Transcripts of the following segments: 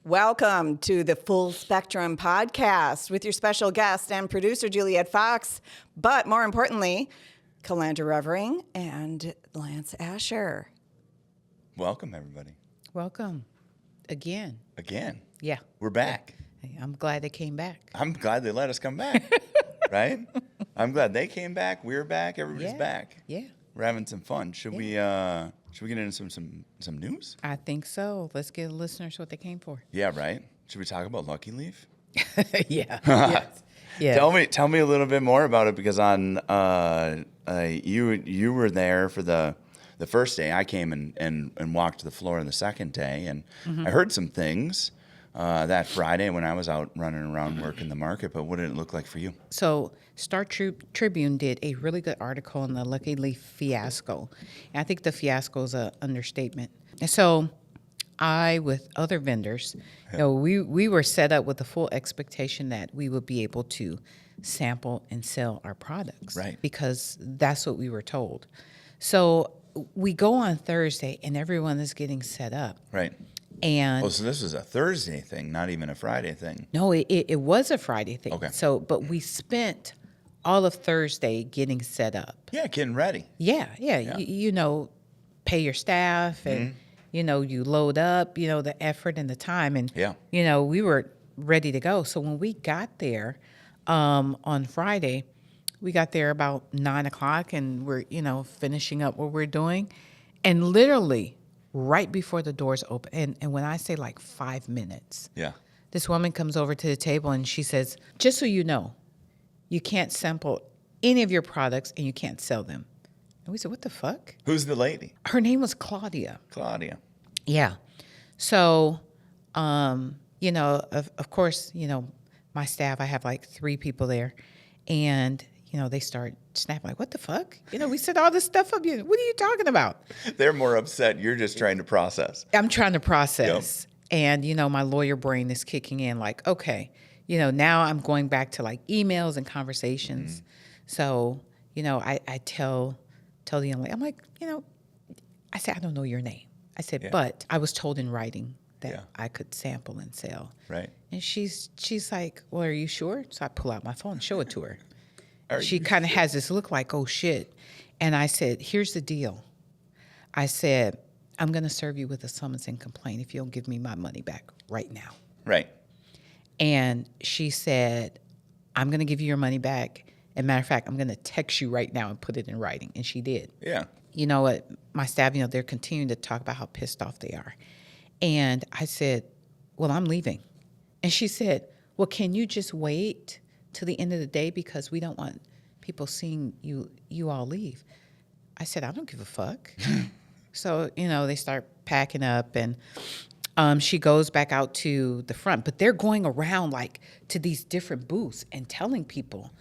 Welcome to the Full Spectrum Podcast with your special guest and producer, Juliet Fox, but more importantly, Calandra Revering and Lance Asher. Welcome, everybody. Welcome. Again. Yeah. We're back. I'm glad they came back. I'm glad they let us come back, right? I'm glad they came back. We're back. Everybody's back. Yeah. We're having some fun. Should we get into some news? I think so. Let's give the listeners what they came for. Yeah, right. Should we talk about Lucky Leaf? Yeah. Yes. Yeah. Tell me a little bit more about it, because on you were there for the first day. I came and walked the floor the second day, and I heard some things that Friday when I was out running around working the market. But what did it look like for you? So Star Tribune did a really good article on the Lucky Leaf fiasco. And I think the fiasco is an understatement. And so I, with other vendors, we were set up with the full expectation that we would be able to sample and sell our products. Right. Because that's what we were told. So we go on Thursday and everyone is getting set up. Right. And so this was a Thursday thing, not even a Friday thing. No, it was a Friday thing. Okay. So, but we spent all of Thursday getting set up. Yeah, getting ready. Yeah. You pay your staff and, you load up, the effort and the time. And, we were ready to go. So when we got there on Friday, we got there about 9:00 and we're, finishing up what we're doing. And literally right before the doors open, and when I say like 5 minutes, this woman comes over to the table and she says, just so you know, you can't sample any of your products and you can't sell them. And we said, what the fuck? Who's the lady? Her name was Claudia. Yeah. So, of course, my staff, I have like 3 people there, and they start snapping like, what the fuck? We set all this stuff up. What are you talking about? They're more upset. You're just trying to process. I'm trying to process. Yep. And, my lawyer brain is kicking in like, okay, now I'm going back to like emails and conversations. So, I tell the young lady, I'm like, I said, I don't know your name. I said, but I was told in writing that I could sample and sell. Right. And she's like, well, are you sure? So I pull out my phone and show it to her. She kind of has this look like, oh, shit. And I said, here's the deal. I said, I'm going to serve you with a summons and complaint if you don't give me my money back right now. Right. And she said, I'm going to give you your money back. As a matter of fact, I'm going to text you right now and put it in writing. And she did. Yeah. You know what? My staff, they're continuing to talk about how pissed off they are. And I said, well, I'm leaving. And she said, well, can you just wait to the end of the day, because we don't want people seeing you all leave. I said, I don't give a fuck. So, they start packing up, and she goes back out to the front, but they're going around like to these different booths and telling people.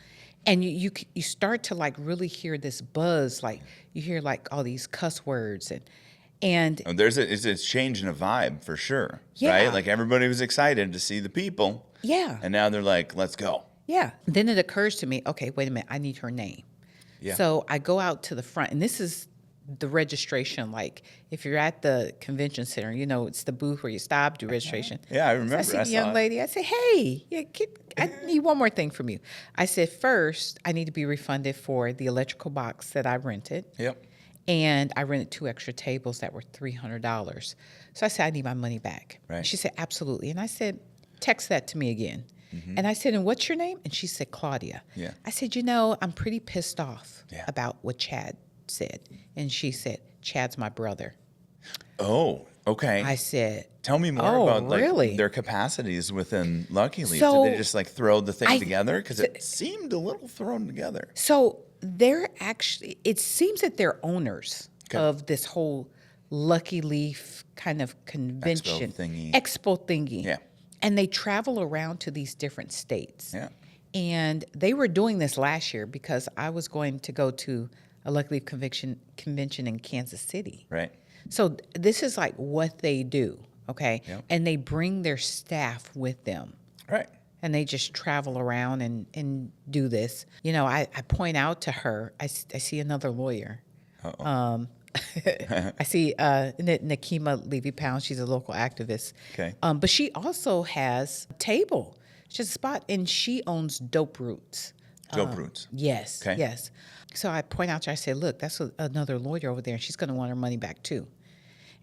And you start to like really hear this buzz, like you hear like all these cuss words and it's changing a vibe for sure. Yeah. Right? Like everybody was excited to see the people. Yeah. And now they're like, let's go. Yeah. Then it occurs to me, okay, wait a minute, I need her name. Yeah. So I go out to the front, and this is the registration. Like if you're at the convention center, it's the booth where you stop, do registration. Yeah, I remember. So I see the young lady. I say, hey, I need one more thing from you. I said, first, I need to be refunded for the electrical box that I rented. Yep. And I rented 2 extra tables that were $300. So I said, I need my money back. Right. She said, absolutely. And I said, text that to me again. And I said, and what's your name? And she said, Claudia. Yeah. I said, I'm pretty pissed off about what Chad said. And she said, Chad's my brother. Oh, okay. I said, tell me more about really? Their capacities within Lucky Leaf. So, did they just like throw the thing together? Because it seemed a little thrown together. So they're actually, it seems that they're owners of this whole Lucky Leaf kind of convention. Expo thingy. Yeah. And they travel around to these different states. Yeah. And they were doing this last year because I was going to go to a Lucky Leaf convention in Kansas City. Right. So this is like what they do, okay? Yep. And they bring their staff with them. Right. And they just travel around and do this. I point out to her, I see another lawyer I see Nakima Levy-Pound. She's a local activist. Okay. But she also has a table. She has a spot, and she owns Dope Roots. Dope Roots. Yes, Okay. yes. So I point out to her, I said, look, that's another lawyer over there, and she's going to want her money back too.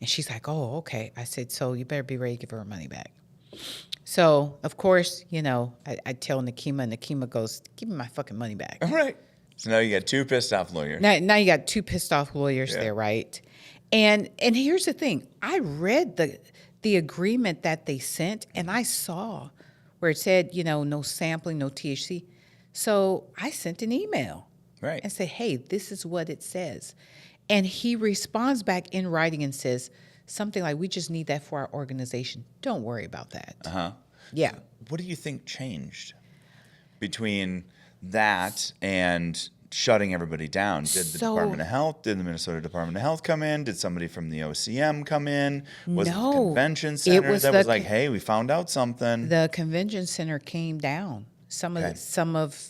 And she's like, oh, okay. I said, so you better be ready to give her money back. So, of course, I tell Nakima, and Nakima goes, give me my fucking money back. All right. So now you got two pissed off lawyers. Now you got two pissed off lawyers there, right? And here's the thing. I read the agreement that they sent, and I saw where it said, no sampling, no THC. So I sent an email. Right. And said, hey, this is what it says. And he responds back in writing and says something like, we just need that for our organization. Don't worry about that. Uh-huh. Yeah. What do you think changed between that and shutting everybody down? Did the Department of Health, did the Minnesota Department of Health come in? Did somebody from the OCM come in? Was it the convention center was like, hey, we found out something? The convention center came down. Some of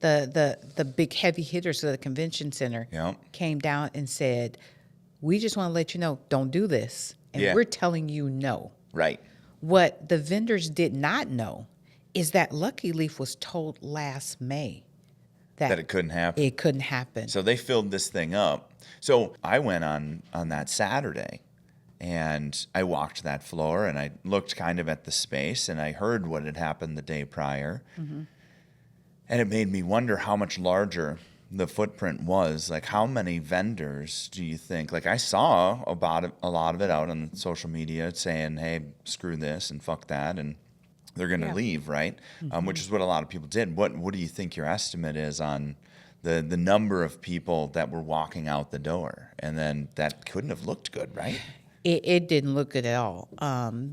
the big heavy hitters of the convention center came down and said, we just want to let you know, don't do this. And we're telling you no. Right. What the vendors did not know is that Lucky Leaf was told last May that it couldn't happen. It couldn't happen. So they filled this thing up. So I went on that Saturday, and I walked that floor, and I looked kind of at the space, and I heard what had happened the day prior. Mm-hmm. And it made me wonder how much larger the footprint was. Like, how many vendors do you think? Like, I saw about a lot of it out on social media saying, hey, screw this and fuck that, and they're going to leave, right? Mm-hmm. Which is what a lot of people did. What do you think your estimate is on the number of people that were walking out the door? And then that couldn't have looked good, right? It didn't look good at all.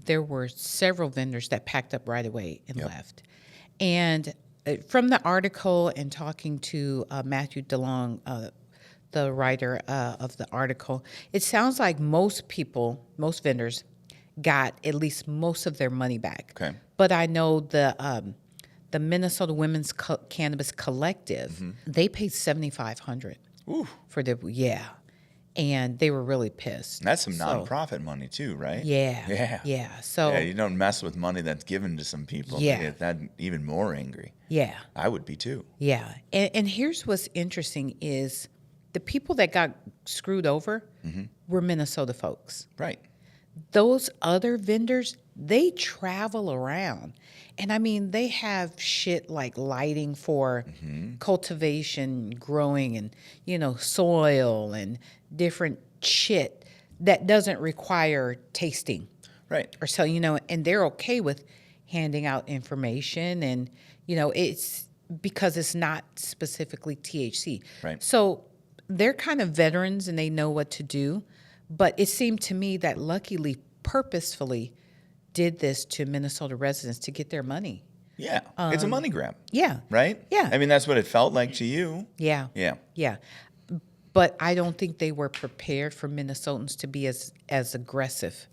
There were several vendors that packed up right away and left. And from the article and talking to Matthew DeLong, the writer of the article, it sounds like most vendors got at least most of their money back. Okay. But I know the Minnesota Women's Cannabis Collective, they paid $7,500 for their and they were really pissed. And that's some nonprofit money too, right? Yeah. So you don't mess with money that's given to some people. Yeah. They get that even more angry. Yeah. I would be too. Yeah. And here's what's interesting is the people that got screwed over were Minnesota folks. Right. Those other vendors, they travel around. And I mean, they have shit like lighting for cultivation, growing, and, soil and different shit that doesn't require tasting. Right. Or so, and they're okay with handing out information and, it's because it's not specifically THC. Right. So they're kind of veterans and they know what to do. But it seemed to me that Lucky Leaf purposefully did this to Minnesota residents to get their money. Yeah. It's a money grab. Yeah. Right? Yeah. I mean, that's what it felt like to you. Yeah. Yeah. Yeah. But I don't think they were prepared for Minnesotans to be as aggressive.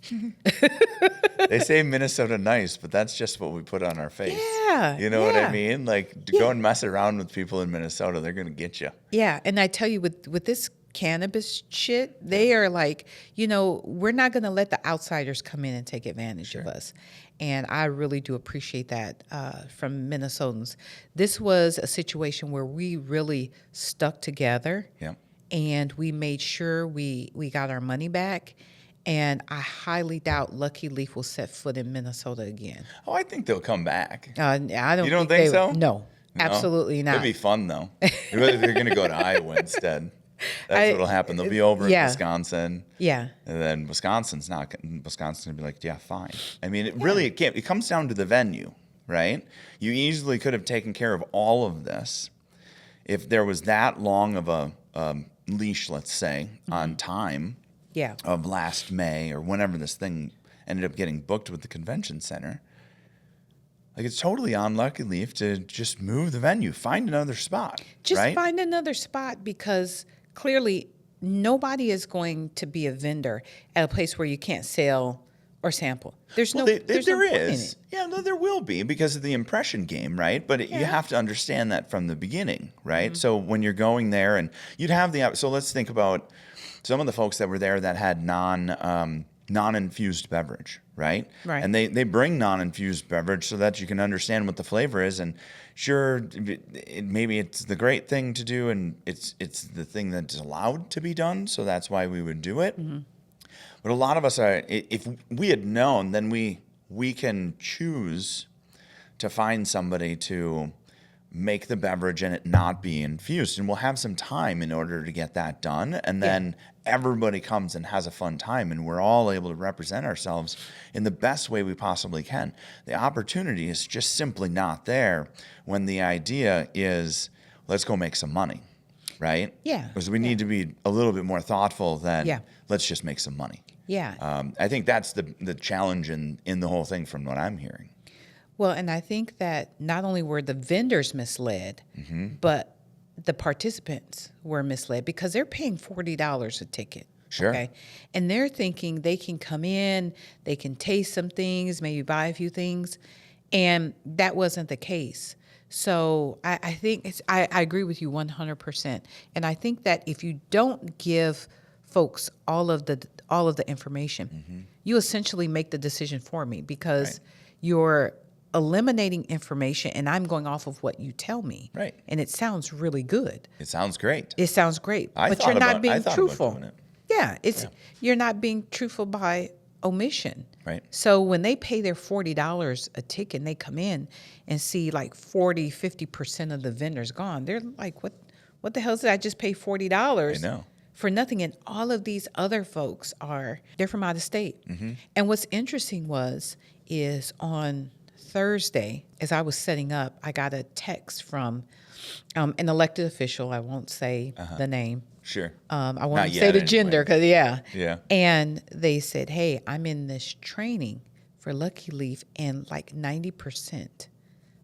They say Minnesota nice, but that's just what we put on our face. Yeah. You know what I mean? Like, go and mess around with people in Minnesota, they're going to get you. Yeah. And I tell you, with this cannabis shit, they are like, we're not going to let the outsiders come in and take advantage of us. And I really do appreciate that from Minnesotans. This was a situation where we really stuck together. Yeah. And we made sure we got our money back. And I highly doubt Lucky Leaf will set foot in Minnesota again. Oh, I think they'll come back. I don't. You don't think so? No, absolutely not. It'd be fun though. They're going to go to Iowa instead. That's what'll happen. They'll be over in Wisconsin. Yeah. And then Wisconsin's going to be like, yeah, fine. I mean, it comes down to the venue, right? You easily could have taken care of all of this if there was that long of a leash, let's say, on time of last May or whenever this thing ended up getting booked with the convention center. Like, it's totally on Lucky Leaf to just move the venue, find another spot. Just find another spot, because clearly nobody is going to be a vendor at a place where you can't sell or sample. There's no point in it. Yeah, no, there will be, because of the impression game, right? But you have to understand that from the beginning, right? So when you're going there, and you'd have so let's think about some of the folks that were there that had non-infused beverage, right? Right. And they bring non-infused beverage so that you can understand what the flavor is. And sure, maybe it's the great thing to do, and it's the thing that's allowed to be done. So that's why we would do it. Mm-hmm. But a lot of us are. If we had known, then we can choose to find somebody to make the beverage and it not be infused. And we'll have some time in order to get that done. And then everybody comes and has a fun time, and we're all able to represent ourselves in the best way we possibly can. The opportunity is just simply not there when the idea is, let's go make some money, right? Yeah. Because we need to be a little bit more thoughtful than let's just make some money. Yeah. I think that's the challenge in the whole thing from what I'm hearing. Well, and I think that not only were the vendors misled, but the participants were misled because they're paying $40 a ticket. Sure. Okay. And they're thinking they can come in, they can taste some things, maybe buy a few things. And that wasn't the case. So I think I agree with you 100%. And I think that if you don't give folks all of the information, you essentially make the decision for me because you're eliminating information and I'm going off of what you tell me. Right. And it sounds really good. It sounds great. It sounds great. I But thought you're about- not I being thought about truthful. doing it. Yeah, you're not being truthful by omission. Right. So when they pay their $40 a ticket and they come in and see like 50% of the vendors gone, they're like, what the hell did I just pay $40? I know. For nothing. And all of these other folks they're from out of state. And what's interesting is on Thursday, as I was setting up, I got a text from an elected official. I won't say the name. Sure. I Not won't say yet, the gender because Yeah. And they said, hey, I'm in this training for Lucky Leaf, and like 90%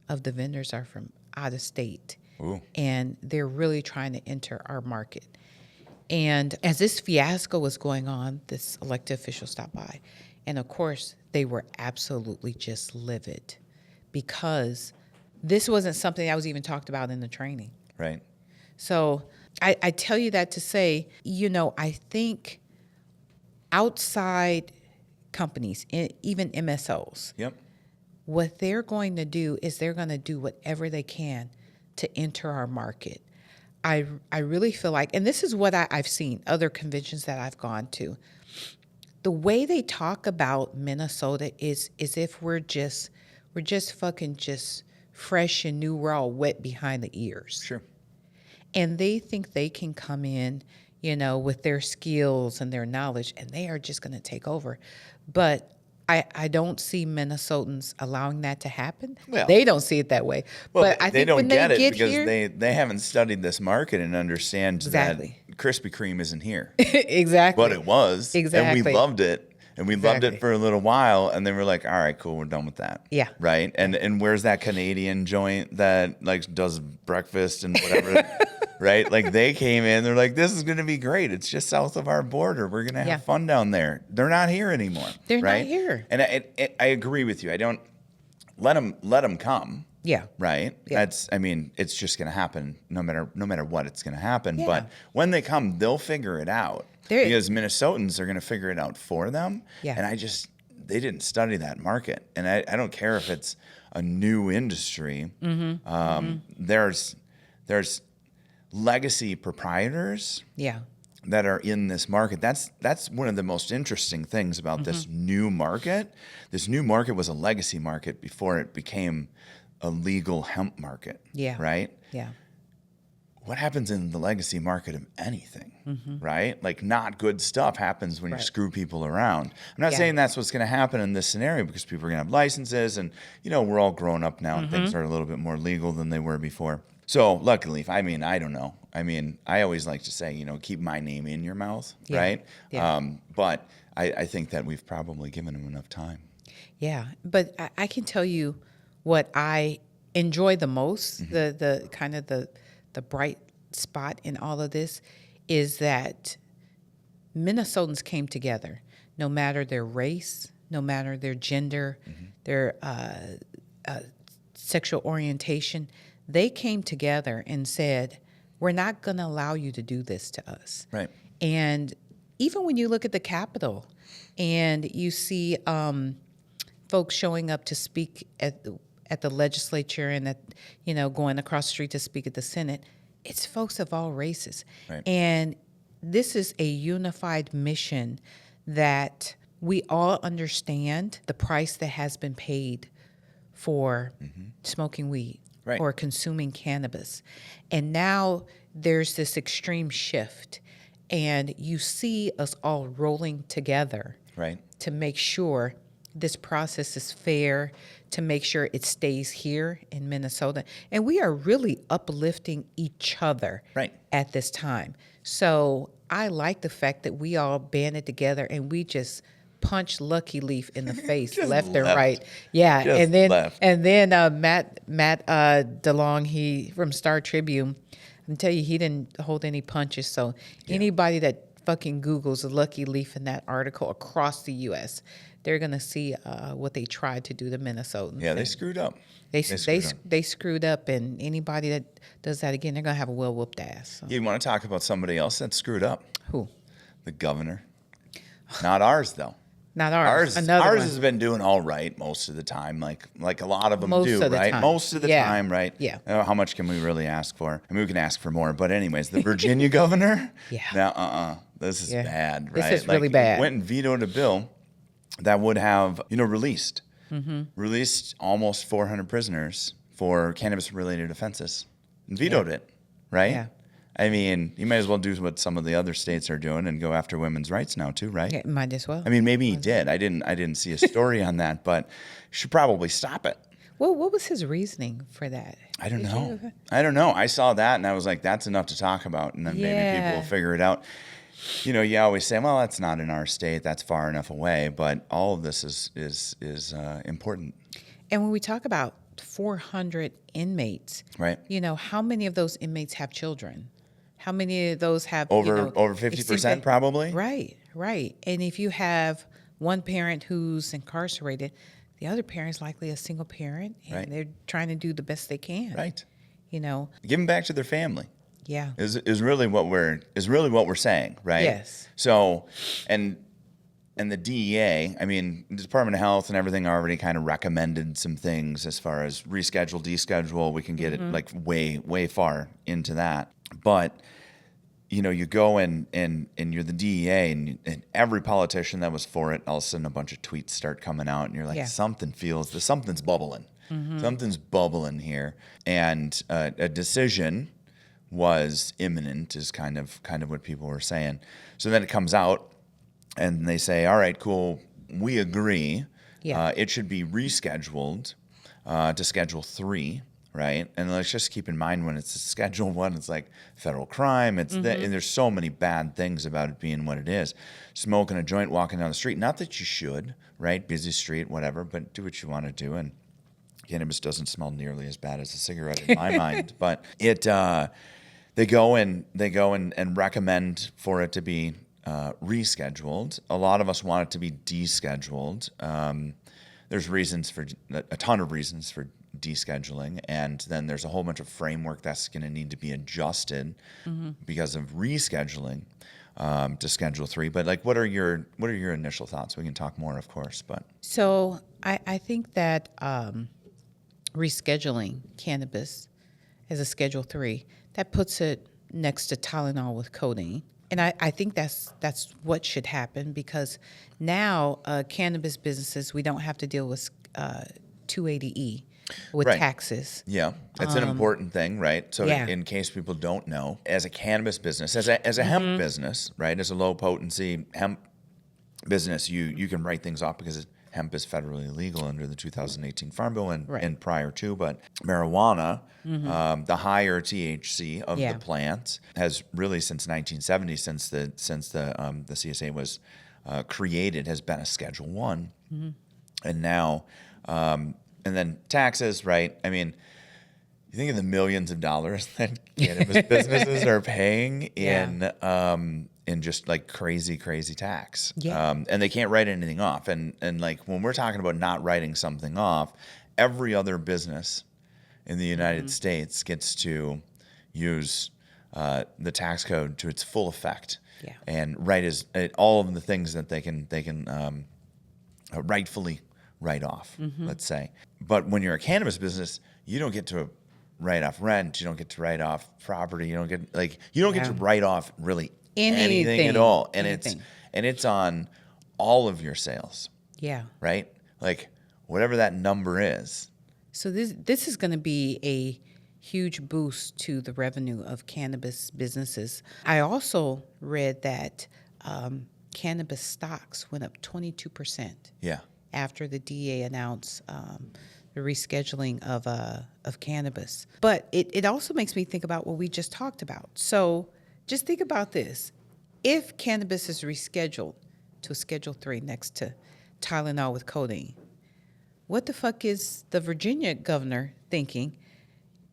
of the vendors are from out of state. Ooh. And they're really trying to enter our market. And as this fiasco was going on, this elected official stopped by. And of course, they were absolutely just livid because this wasn't something that was even talked about in the training. Right. So I tell you that to say, I think outside companies, even MSOs, what they're going to do is they're going to do whatever they can to enter our market. I really feel like, and this is what I've seen, other conventions that I've gone to, the way they talk about Minnesota is if we're just fucking just fresh and new, we're all wet behind the ears. Sure. And they think they can come in, with their skills and their knowledge, and they are just going to take over. But I don't see Minnesotans allowing that to happen. Well, they don't see it that way. Well, but I they think don't when get they it get because here, they haven't studied this market and understand Exactly. that Krispy Kreme isn't here. exactly. But it was. And Exactly. we loved it. And we loved Exactly. it for a little while, and then we're like, all right, cool, we're done with that. Yeah. Right? And where's that Canadian joint that like does breakfast and whatever? Right? Like they came in, they're like, this is going to be great. It's just south of our border. We're going to have fun down there. They're not here anymore. They're right? not here. And I agree with you. I don't let them come. Yeah. Right. Yeah. It's just going to happen no matter what. It's going to happen. Yeah. But when they come, they'll figure it out because Minnesotans are going to figure it out for them. Yeah. And they didn't study that market. And I don't care if it's a new industry. There's legacy proprietors. Yeah. That are in this market. That's one of the most interesting things about this new market. This new market was a legacy market before it became a legal hemp market. Yeah. Right? Yeah. What happens in the legacy market of anything, right? Like not good stuff happens when you screw people around. I'm not saying that's what's going to happen in this scenario because people are going to have licenses and, we're all grown up now and things are a little bit more legal than they were before. So luckily, I don't know. I always like to say, keep my name in your mouth, right? Yeah. But I think that we've probably given them enough time. Yeah. But I can tell you what I enjoy the most, the kind of the bright spot in all of this is that Minnesotans came together, no matter their race, no matter their gender, their sexual orientation. They came together and said, we're not going to allow you to do this to us. Right. And even when you look at the Capitol and you see folks showing up to speak at the legislature and going across the street to speak at the Senate, it's folks of all races. Right. And this is a unified mission that we all understand the price that has been paid for smoking weed Right. or consuming cannabis. And now there's this extreme shift, and you see us all rolling together Right. to make sure this process is fair, to make sure it stays here in Minnesota. And we are really uplifting each other Right. at this time. So I like the fact that we all banded together and we just punch Lucky Leaf in the face, Just left and left. right. Yeah, Just and then left. Matt DeLong, he from Star Tribune, I tell you, he didn't hold any punches. So anybody that fucking Googles Lucky Leaf in that article across the U.S., they're gonna see what they tried to do to Minnesotans. Yeah, they screwed up. They screwed up. they screwed up, and anybody that does that again, they're gonna have a well whooped ass. So. You want to talk about somebody else that screwed up? Who? The governor. Not ours, though. Not ours. Ours Another one. has been doing all right most of the time, like a lot of them Most do, of the right? time. Most of the Yeah. time, right? Yeah. How much can we really ask for? I mean, we can ask for more, but anyways, the Virginia governor. Yeah. Now, this is Yeah. bad, This right? is really bad. Went and vetoed a bill that would have, released almost 400 prisoners for cannabis-related offenses, and vetoed it, right? Yeah. I mean, you might as well do what some of the other states are doing and go after women's rights now too, right? Yeah, might as well. I mean, maybe he did. I didn't see a story on that, but you should probably stop it. Well, what was his reasoning for that? I don't Did know. you- I don't know. I saw that and I was like, that's enough to talk about, and then maybe people Yeah. will figure it out. You always say, well, that's not in our state. That's far enough away. But all of this is important, And when we talk about 400 inmates, right? how many of those inmates have children? How many of those have Over 50% probably. Right. And if you have one parent who's incarcerated, the other parent's likely a single parent, and Right. they're trying to do the best they can. Right. You know, Give them back to their family. yeah. Is really what we're saying, right? Yes. So, and the DEA, I mean, the Department of Health and everything already kind of recommended some things as far as reschedule, deschedule. We can get it like way far into that, but you go and you're the DEA, and every politician that was for it, all of a sudden a bunch of tweets start coming out, and you're like, Yeah. something's bubbling. Something's bubbling here, and a decision was imminent is kind of what people were saying. So then it comes out, and they say, all right, cool, we agree. Yeah. It should be rescheduled to Schedule 3, right? And let's just keep in mind, when it's Schedule 1, it's like federal crime. It's and there's so many bad things about it being what it is. Smoking a joint, walking down the street. Not that you should, right? Busy street, whatever, but do what you want to do. And cannabis doesn't smell nearly as bad as a cigarette in my mind. But they go and recommend for it to be rescheduled. A lot of us want it to be descheduled. There's a ton of reasons for descheduling, and then there's a whole bunch of framework that's going to need to be adjusted because of rescheduling to Schedule 3. But like, what are your initial thoughts? We can talk more, of course, but So I think that rescheduling cannabis as a Schedule 3, that puts it next to Tylenol with codeine. And I think that's what should happen, because now cannabis businesses, we don't have to deal with 280E with Right. taxes. yeah, it's an important thing, right? So yeah. in case people don't know, as a cannabis business, as a hemp business, right, as a low potency hemp business, you can write things off because hemp is federally legal under the 2018 Farm Bill and prior to. But marijuana, the higher THC of Yeah. the plant, has really since 1970, since the CSA was created, has been a Schedule 1, and now. And then taxes, right? I mean, you think of the millions of dollars that cannabis businesses are paying in just like crazy tax. Yeah. And they can't write anything off. And like, when we're talking about not writing something off, every other business in the United States gets to use the tax code to its full effect. Yeah. And right is all of the things that they can rightfully write off, let's say. But when you're a cannabis business, you don't get to write off rent, you don't get to write off property, you don't get to write off really anything at all. And it's on all of your sales. Yeah. Right? Like whatever that number is. So this is going to be a huge boost to the revenue of cannabis businesses. I also read that cannabis stocks went up 22%. Yeah. After the DEA announced the rescheduling of cannabis. But it also makes me think about what we just talked about. So just think about this. If cannabis is rescheduled to a Schedule 3 next to Tylenol with codeine, what the fuck is the Virginia governor thinking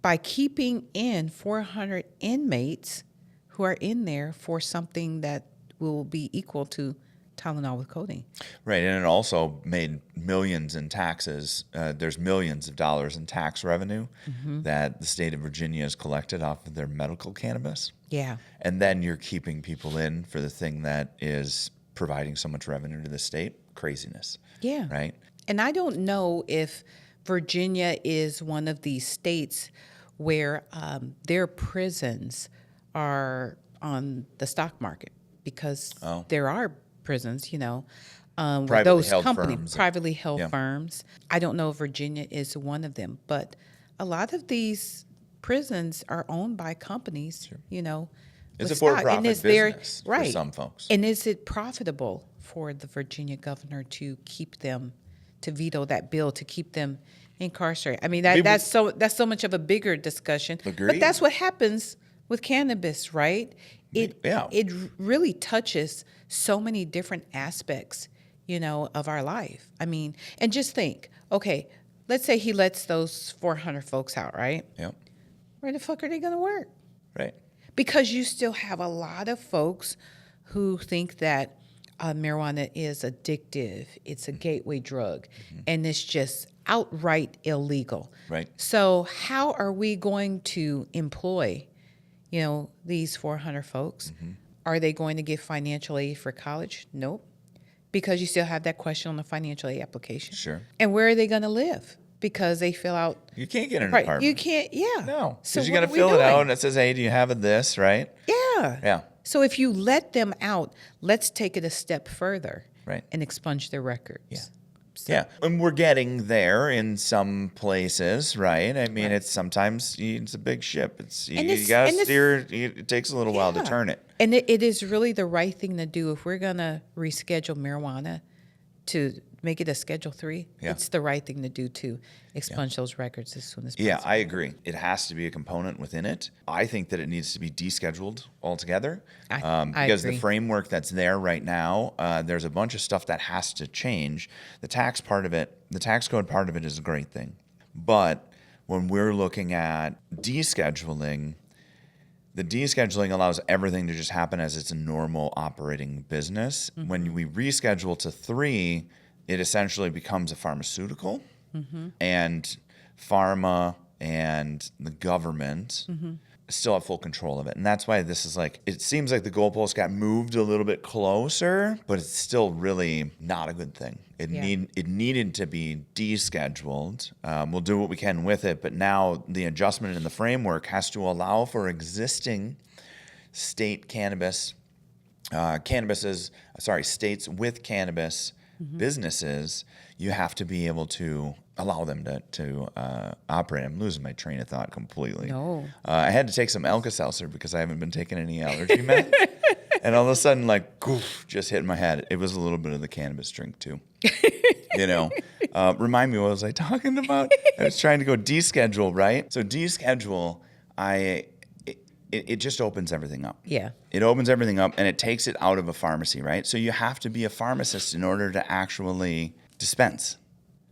by keeping in 400 inmates who are in there for something that will be equal to Tylenol with codeine? Right, and it also made millions in taxes. There's millions of dollars in tax revenue that the state of Virginia has collected off of their medical cannabis. Yeah. And then you're keeping people in for the thing that is providing so much revenue to the state. Craziness. Yeah. Right? And I don't know if Virginia is one of these states where their prisons are on the stock market, because there are prisons, where those privately held firms. I don't know if Virginia is one of them, but a lot of these prisons are owned by companies, It's a with stock. for-profit And is business for right. some folks. And is it profitable for the Virginia governor to keep them, to veto that bill, to keep them incarcerated? I mean, that's so much of a bigger discussion. Agreed. But that's what happens with cannabis, right? It really touches so many different aspects, of our life. I mean, and just think, okay, let's say he lets those 400 folks out, right? Yep. Where the fuck are they going to work? Right. Because you still have a lot of folks who think that marijuana is addictive, it's a gateway drug, and it's just outright illegal. Right. So how are we going to employ, these 400 folks? Are they going to get financial aid for college? Nope. Because you still have that question on the financial aid application. Sure. And where are they going to live? Because they fill out. You can't get an apartment. You can't, yeah. No. So Because you what got to are we fill it out, doing? and it says, hey, do you have this, right? Yeah. Yeah. So if you let them out, let's take it a step further. Right. And expunge their records. Yeah. So, Yeah, and we're getting there in some places, right? I mean, it's sometimes it's a big ship. You got to steer. It takes a little while to turn it. And it is really the right thing to do. If we're going to reschedule marijuana to make it a Schedule 3, it's the right thing to do to expunge those records as soon as possible. Yeah, I agree. It has to be a component within it. I think that it needs to be descheduled altogether. I because agree. the framework that's there right now, there's a bunch of stuff that has to change. The tax part of it, the tax code part of it is a great thing. But when we're looking at descheduling, the descheduling allows everything to just happen as it's a normal operating business. When we reschedule to 3, it essentially becomes a pharmaceutical, and pharma and the government still have full control of it. And that's why this is it seems like the goalpost got moved a little bit closer, but it's still really not a good thing. It needed to be descheduled. We'll do what we can with it, but now the adjustment in the framework has to allow for existing state states with cannabis businesses. You have to be able to allow them to operate. I'm losing my train of thought completely. No. I had to take some Alka-Seltzer because I haven't been taking any allergy meds. And all of a sudden, goof, just hit my head. It was a little bit of the cannabis drink, too. Remind me, what was I talking about? I was trying to go deschedule, right? So deschedule, it just opens everything up. Yeah. It opens everything up, and it takes it out of a pharmacy, right? So you have to be a pharmacist in order to actually dispense.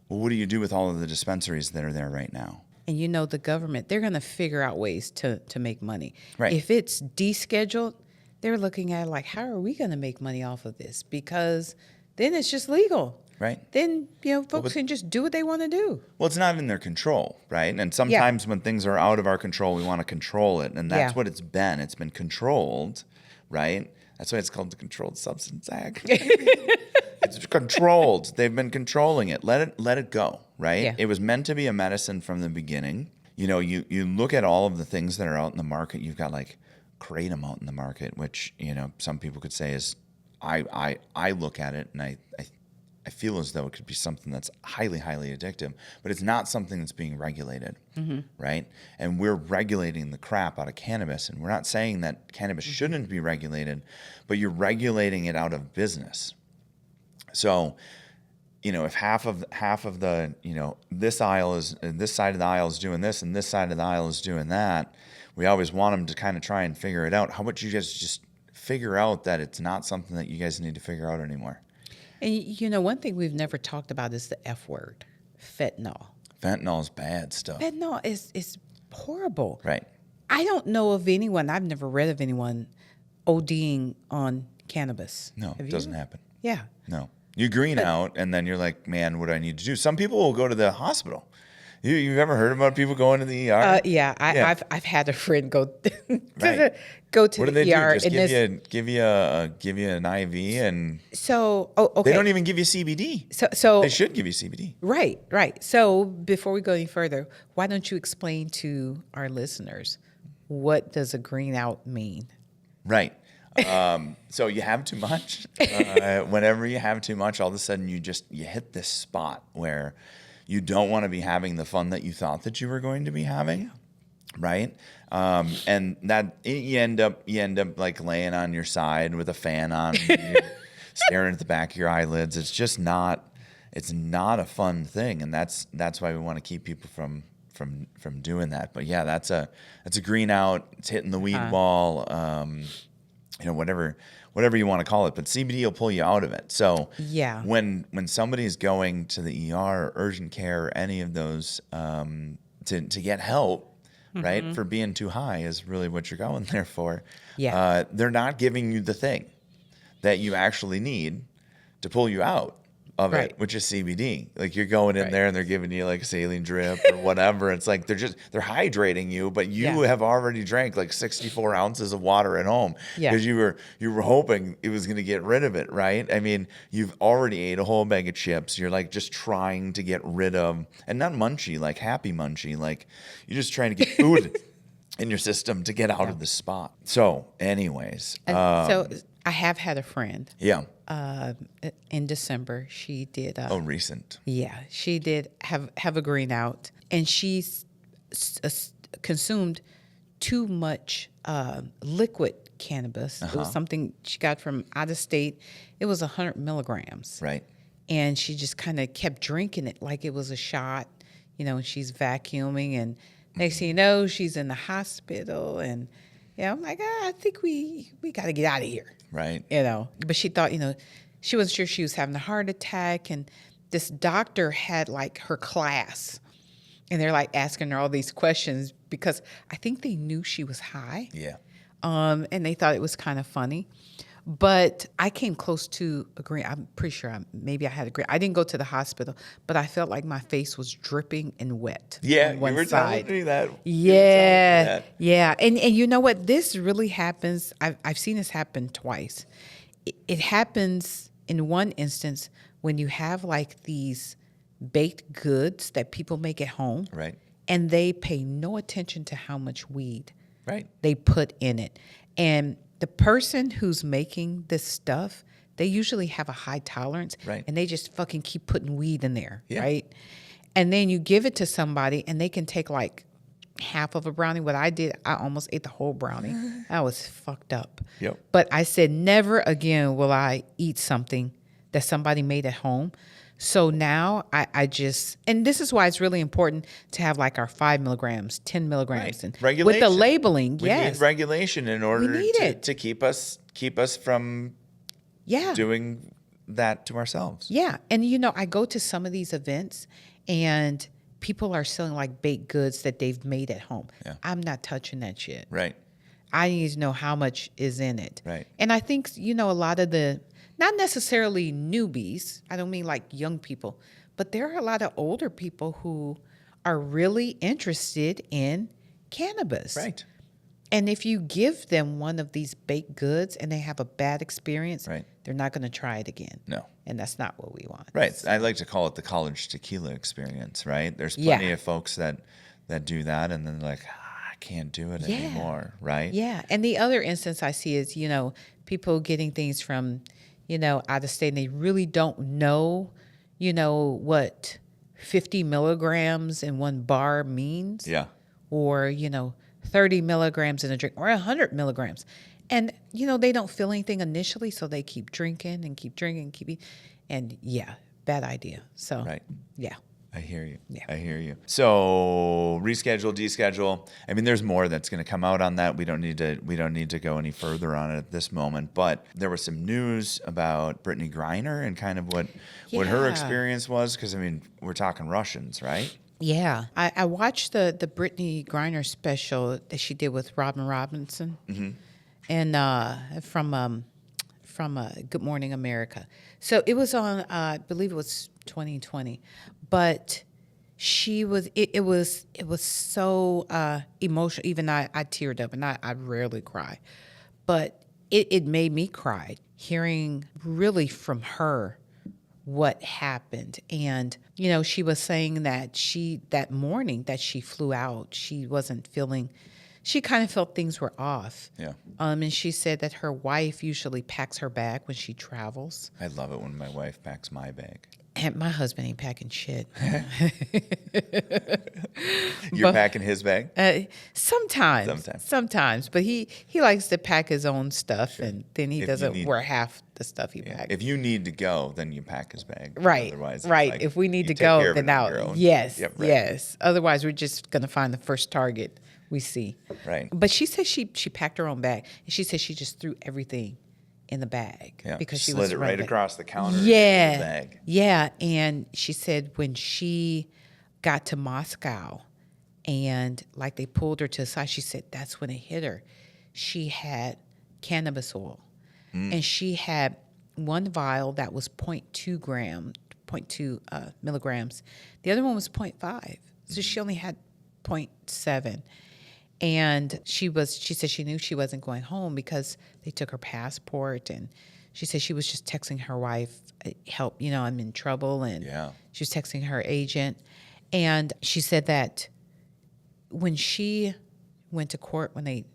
Well, what do you do with all of the dispensaries that are there right now? And the government, they're going to figure out ways to make money. Right. If it's descheduled, they're looking at it how are we going to make money off of this? Because then it's just legal. Right. Then, folks can just do what they want to do. Well, it's not in their control, right? And sometimes when things are out of our control, we want to control it. And that's what it's been. It's been controlled, right? That's why it's called the Controlled Substance Act. It's controlled. They've been controlling it. Let it go, right? Yeah. It was meant to be a medicine from the beginning. You know, you look at all of the things that are out in the market. You've got like kratom out in the market, which, you know, some people could say is, I look at it and I feel as though it could be something that's highly, highly addictive, but it's not something that's being regulated, right? And we're regulating the crap out of cannabis, and we're not saying that cannabis shouldn't be regulated, but you're regulating it out of business. So, you know, if half of the, you know, this side of the aisle is doing this and this side of the aisle is doing that, we always want them to kind of try and figure it out. How about you guys just figure out that it's not something that you guys need to figure out anymore? And you know, one thing we've never talked about is the F word, fentanyl. Fentanyl is bad stuff. Fentanyl is horrible. Right. I don't know of anyone, I've never read of anyone ODing on cannabis. No, Have it you? doesn't happen. Yeah. No. You green out, and then you're like, man, what do I need to do? Some people will go to the hospital. You've ever heard about people going to the ER? Yeah, I've had a friend go Right. go to What do the they ER. do? Just give you an IV, and Okay. they don't even give you CBD. So They should give you CBD. Right. So before we go any further, why don't you explain to our listeners what does a green out mean? Right. So you have too much. Whenever you have too much, all of a sudden you hit this spot where you don't want to be having the fun that you thought that you were going to be having, right? And that you end up like laying on your side with a fan on, you're staring at the back of your eyelids. It's just not. It's not a fun thing, and that's why we want to keep people from doing that. But yeah, that's a green out. It's hitting the weed wall. You know, whatever you want to call it, but CBD will pull you out of it. So Yeah. when somebody's going to the ER or urgent care or any of those to get help, right, for being too high is really what you're going there for. Yeah. They're not giving you the thing that you actually need to pull you out of Right. it, which is CBD. Like you're going in Right. there and they're giving you like a saline drip or whatever. It's like they're hydrating you, but you Yeah. have already drank like 64 ounces of water at home Yeah. because you were hoping it was going to get rid of it, right? I mean, you've already ate a whole bag of chips. You're like just trying to get rid of, and not munchy, like happy munchy, like you're just trying to get food in your system to get out of the spot. So, anyways, So I have had a friend yeah. in December. She did. Recent. Yeah, she did have a green out, and she's consumed too much liquid cannabis. It was something she got from out of state. It was 100 milligrams. Right. And she just kind of kept drinking it like it was a shot, you know, and she's vacuuming. And next thing you know, she's in the hospital. And, you know, I'm like, I think we got to get out of here. Right. You know, but she thought, you know, she wasn't sure she was having a heart attack. And this doctor had like her class. And they're like asking her all these questions because I think they knew she was high. Yeah. And they thought it was kind of funny. But I came close to agreeing. I'm pretty sure maybe I had agreed. I didn't go to the hospital, but I felt like my face was dripping and wet. Yeah, on one you were side. telling me that. Yeah, yeah. And you know what? This really happens. I've seen this happen twice. It happens in one instance when you have like these baked goods that people make at home. Right. And they pay no attention to how much weed Right. they put in it. And the person who's making this stuff, they usually have a high tolerance. Right. And they just fucking keep putting weed in there. Yeah. Right. And then you give it to somebody and they can take like half of a brownie. What I did, I almost ate the whole brownie. I was fucked up. Yep. But I said, never again will I eat something that somebody made at home. So now I just, and this is why it's really important to have like our 5 milligrams, 10 milligrams, Right. and Regulation. with the labeling. We Yes. need regulation in order need it. to keep us from Yeah. doing that to ourselves. Yeah. And you know, I go to some of these events and people are selling like baked goods that they've made at home. Yeah. I'm not touching that shit. Right. I need to know how much is in it. Right. And I think, you know, a lot of the, not necessarily newbies, I don't mean like young people, but there are a lot of older people who are really interested in cannabis. Right. And if you give them one of these baked goods and they have a bad experience, Right. they're not going to try it again. No. And that's not what we want. Right. I like to call it the college tequila experience, right? There's Yeah. plenty of folks that do that and then they're like, I can't do it Yeah. anymore, right? Yeah. And the other instance I see is, people getting things from, out of state and they really don't know, what 50 milligrams in one bar means. Yeah. Or, 30 milligrams in a drink or 100 milligrams. And, they don't feel anything initially, so they keep drinking and keep drinking, and yeah, bad idea. So, Right. Yeah. I hear you. Yeah. I hear you. So reschedule, deschedule. I mean, there's more that's going to come out on that. We don't need to go any further on it at this moment. But there was some news about Brittany Griner and kind of what her Yeah. experience was. Because I mean, we're talking Russians, right? Yeah. I watched the Brittany Griner special that she did with Robin Robinson, and from Good Morning America. So it was on, I believe it was 2020, but she was. It was so emotional. Even I teared up, and I rarely cry, but it made me cry hearing really from her what happened. And she was saying that that morning that she flew out, she wasn't feeling, she kind of felt things were off. Yeah. And she said that her wife usually packs her bag when she travels. I love it when my wife packs my bag. And my husband ain't packing shit. You're packing his bag? Sometimes, but he likes to pack his own stuff, and then he If you doesn't need- wear half the stuff he packs. If you need to go, then you pack his bag. Right, Otherwise, it's right. like, If we need you to take care go, of it then on your out. own. Yes, Yep, right. yes. Otherwise, we're just gonna find the first Target we see. Right. But she said she packed her own bag, and she said she just threw everything in the bag Yeah. because she slid was it right running. across the counter. Yeah, into the bag. yeah. And she said when she got to Moscow, and like they pulled her to the side, she said that's when it hit her. She had cannabis oil, and she had one vial that was 0.2 milligrams. The other one was 0.5, so she only had 0.7. And she said she knew she wasn't going home because they took her passport, and she said she was just texting her wife, help, I'm in trouble. And Yeah. she was texting her agent. And she said that when she went to court, when they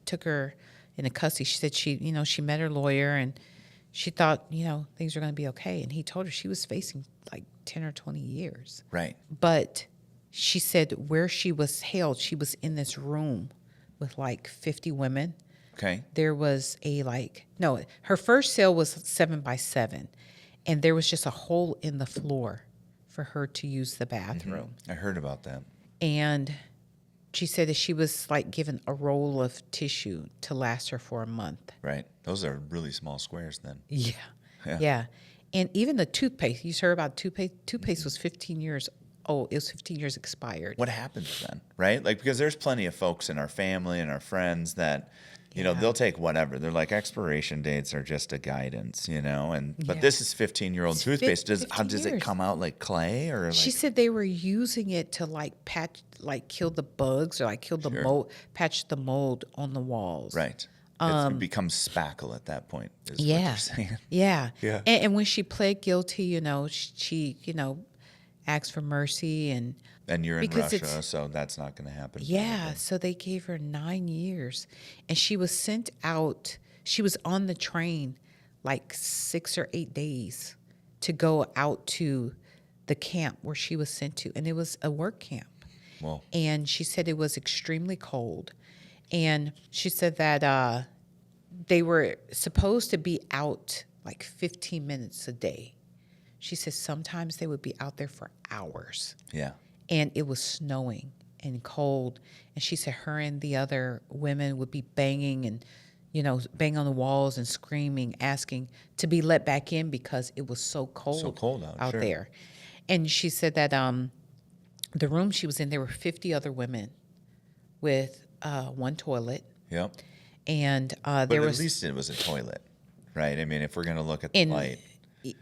took her into custody, she said she met her lawyer, and she thought, things were going to be okay. And he told her she was facing like 10 or 20 years. Right. But she said where she was held, she was in this room with like 50 women. Okay. There was her first cell was 7x7, and there was just a hole in the floor for her to use the bathroom. I heard about that. And she said that she was like given a roll of tissue to last her for a month. Right. Those are really small squares then. Yeah. Yeah. Yeah. And even the toothpaste, you heard about toothpaste? Toothpaste was 15 years old. It was 15 years expired. What happens then? Right? Like, because there's plenty of folks in our family and our friends that, they'll take whatever. They're like, expiration dates are just a guidance, but Yeah. this is 15-year-old toothpaste. Does 15 it years. come out like clay or like? She said they were using it to kill the bugs or kill the mold, patch the mold on the walls. Right. It becomes spackle at that point, is what Yeah. you're saying. Yeah. Yeah. And when she pled guilty, she asked for mercy, and And you're in Because Russia, it's- so that's not going to happen. yeah, so they gave her 9 years, and she was sent out. She was on the train like 6 or 8 days to go out to the camp where she was sent to, and it was a work camp. Well, And she said it was extremely cold, and she said that they were supposed to be out like 15 minutes a day. She said sometimes they would be out there for hours. yeah. And it was snowing and cold. And she said her and the other women would be banging and, banging on the walls and screaming, asking to be let back in because it was so cold, So cold out, sure. there. And she said that the room she was in, there were 50 other women with one toilet. Yep. And But there at was... least it was a toilet, right? I mean, if we're going to look at the light.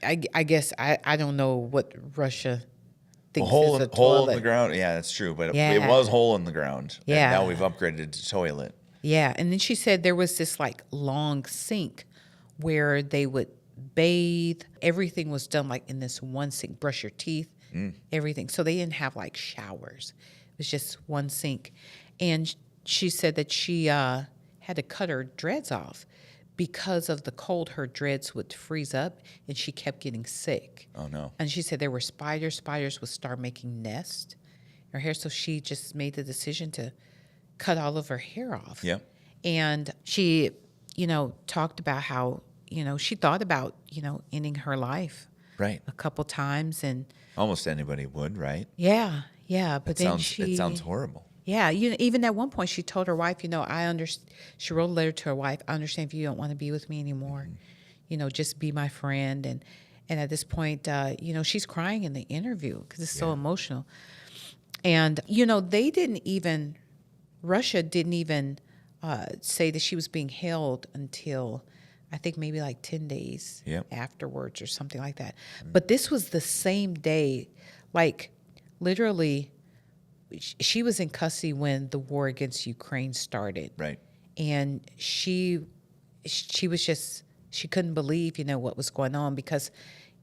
I guess I don't know what Russia A thinks hole is a in toilet. the ground. Yeah, that's true. But Yeah. it was hole in the ground. Yeah. And now we've upgraded to toilet. Yeah. And then she said there was this like long sink where they would bathe. Everything was done like in this one sink, brush your teeth, everything. So they didn't have like showers. It was just one sink. And she said that she had to cut her dreads off because of the cold. Her dreads would freeze up and she kept getting sick. Oh, no. And she said there were spiders. Spiders would start making nests in her hair. So she just made the decision to cut all of her hair off. Yeah. And she, talked about how, she thought about, ending her life Right. a couple times. And Almost anybody would, right? yeah. But then It sounds horrible. yeah, even at one point she told her wife, I understand. She wrote a letter to her wife. I understand if you don't want to be with me anymore, just be my friend. And at this point, she's crying in the interview because it's so emotional. And, Russia didn't even say that she was being held until I think maybe like 10 days afterwards or something like that. But this was the same day, like literally she was in custody when the war against Ukraine started. Right. And she was just, she couldn't believe, what was going on because,